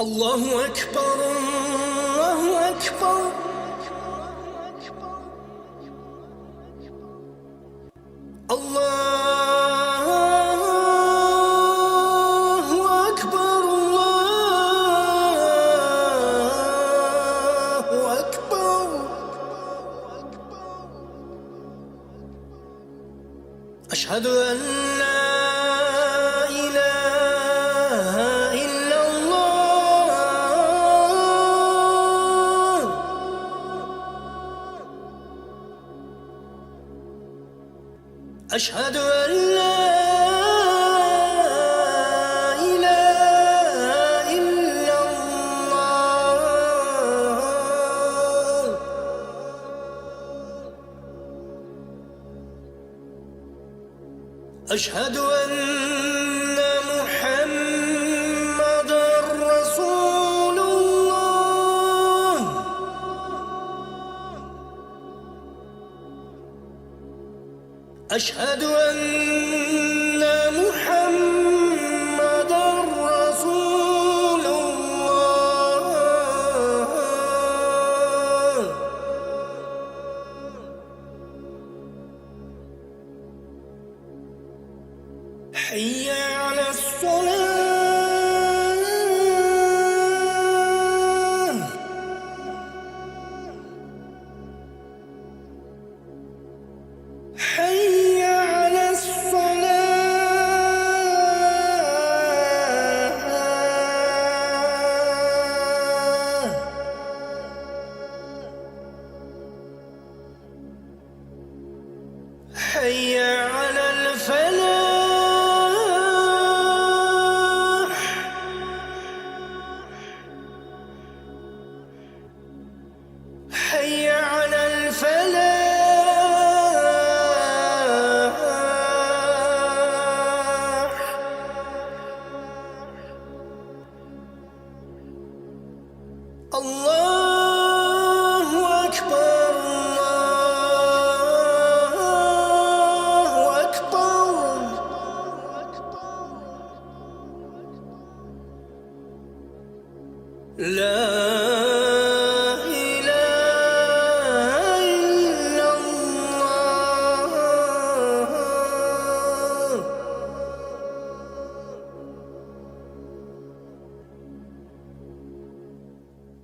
الله أكبر الله أكبر الله أكبر الله أكبر. أشهد أن لا إله إلا الله. أشهد أن لا إله إلا الله. أشهد أن محمدًا رسول الله. أشهد أن محمدًا رسول الله. حي على الصلاة. حي على الصلاة. حي على الفلاح. حي على الفلاح. الله أكبر الله أكبر. لا